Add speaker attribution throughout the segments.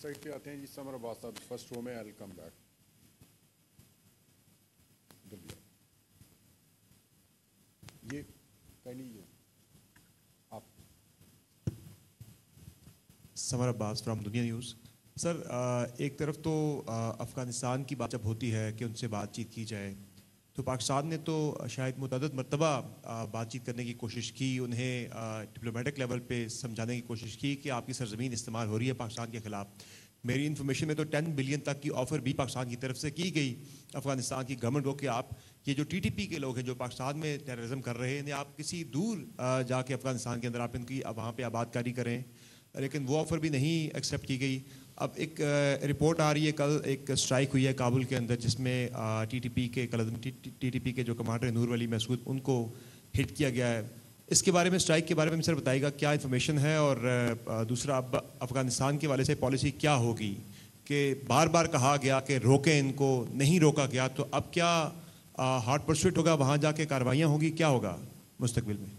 Speaker 1: Side پہ آتے ہیں جی. سمر عباس صاحب فرسٹ رو میں. آئی ول کم بیک. یہ کہنی آپ.
Speaker 2: سمر عباس فرام دنیا نیوز. سر ایک طرف تو افغانستان کی بات جب ہوتی ہے کہ ان سے بات چیت کی جائے تو پاکستان نے تو شاید متعدد مرتبہ بات چیت کرنے کی کوشش کی, انہیں ڈپلومیٹک لیول پہ سمجھانے کی کوشش کی کہ آپ کی سرزمین استعمال ہو رہی ہے پاکستان کے خلاف. میری انفارمیشن میں تو 10 بلین تک کی آفر بھی پاکستان کی طرف سے کی گئی افغانستان کی گورنمنٹ کو کہ آپ یہ جو ٹی ٹی پی کے لوگ ہیں جو پاکستان میں ٹیررزم کر رہے ہیں انہیں آپ کسی دور جا کے افغانستان کے اندر آپ ان کی وہاں پہ آباد کاری کریں, لیکن وہ آفر بھی نہیں ایکسیپٹ کی گئی. اب ایک رپورٹ آ رہی ہے, کل ایک اسٹرائک ہوئی ہے کابل کے اندر جس میں ٹی ٹی پی کے جو کمانڈر نور ولی مسعود ان کو ہٹ کیا گیا ہے. اس کے بارے میں اسٹرائک کے بارے میں سر بتائیے گا کیا انفارمیشن ہے, اور دوسرا اب افغانستان کے والے سے پالیسی کیا ہوگی کہ بار بار کہا گیا کہ روکیں ان کو, نہیں روکا گیا, تو اب کیا ہارڈ پرسوٹ ہوگا, وہاں جا کے کاروائیاں ہوں گی, کیا ہوگا مستقبل میں؟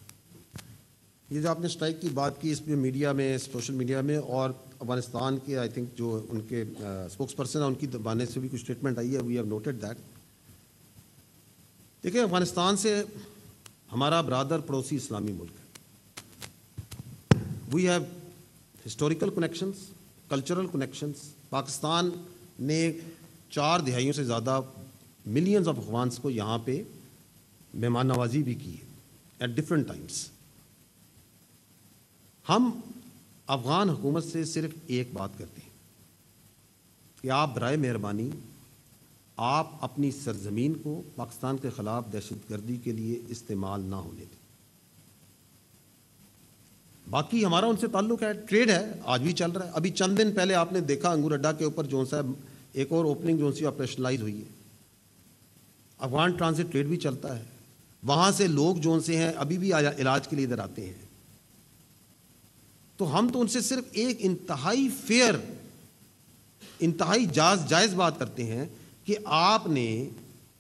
Speaker 3: یہ جو آپ نے اسٹرائک کی بات کی اس میں میڈیا میں سوشل میڈیا میں اور افغانستان کے آئی تھنک جو ان کے اسپوکس پرسن ہیں ان کی زبان سے بھی کچھ اسٹیٹمنٹ آئی ہے. We have noted that. دیکھیں افغانستان سے ہمارا برادر پڑوسی اسلامی ملک ہے. We have historical connections, cultural connections. Pakistan نے 4 دہائیوں سے زیادہ ملینز آف افغانس کو یہاں پہ مہمان نوازی بھی کی ہے ایٹ ڈفرنٹ ٹائمس. ہم افغان حکومت سے صرف ایک بات کرتے ہیں کہ آپ برائے مہربانی آپ اپنی سرزمین کو پاکستان کے خلاف دہشت گردی کے لیے استعمال نہ ہونے دیں. باقی ہمارا ان سے تعلق ہے, ٹریڈ ہے, آج بھی چل رہا ہے. ابھی چند دن پہلے آپ نے دیکھا انگور اڈا کے اوپر جو سا ایک اور اوپننگ جو سی آپریشنلائز ہوئی ہے. افغان ٹرانزٹ ٹریڈ بھی چلتا ہے. وہاں سے لوگ جو سے ہیں ابھی بھی علاج کے لیے ادھر آتے ہیں. تو ہم تو ان سے صرف ایک انتہائی فیئر, انتہائی جائز بات کرتے ہیں کہ آپ نے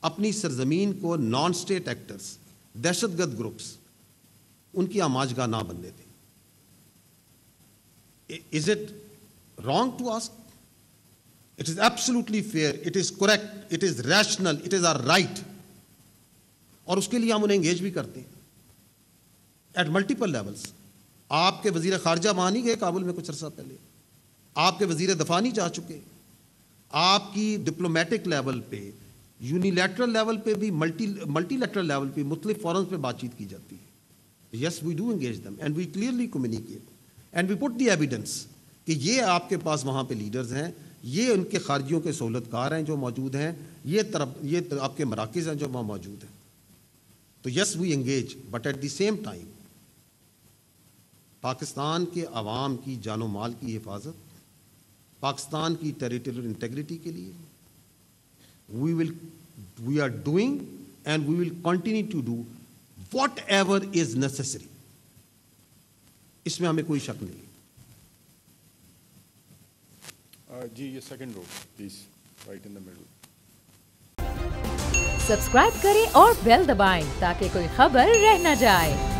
Speaker 3: اپنی سرزمین کو نان اسٹیٹ ایکٹرز, دہشت گرد گروپس, ان کی آماج گاہ نہ بننے دیں. Is it wrong to ask? It is absolutely fair, it is correct, it is rational, it is our right. اور اس کے لیے ہم انہیں انگیج بھی کرتے ہیں ایٹ ملٹیپل لیولس. آپ کے وزیر خارجہ وہاں نہیں گئے کابل میں کچھ عرصہ پہلے, آپ کے وزیر دفاع نہیں جا چکے, آپ کی ڈپلومیٹک لیول پہ, یونیلیٹرل لیول پہ بھی, ملٹی لیٹرل لیول پہ مختلف فورمز پہ بات چیت کی جاتی ہے. Yes we do engage them and we clearly communicate and we put the evidence کہ یہ آپ کے پاس وہاں پہ لیڈرز ہیں, یہ ان کے خارجیوں کے سہولت کار ہیں جو موجود ہیں, یہ آپ کے مراکز ہیں جو وہاں موجود ہیں. تو yes we engage, but at the same time Pakistan کے عوام کی جان و مال کی حفاظت, پاکستان کی ٹیریٹریل انٹیگریٹی کے لیے we are doing and we will continue to do whatever is necessary. اس میں ہمیں کوئی شک نہیں.
Speaker 1: جی یہ second row please, right in the middle.
Speaker 4: Subscribe کریں اور بیل دبائیں تاکہ کوئی خبر رہ نہ جائے.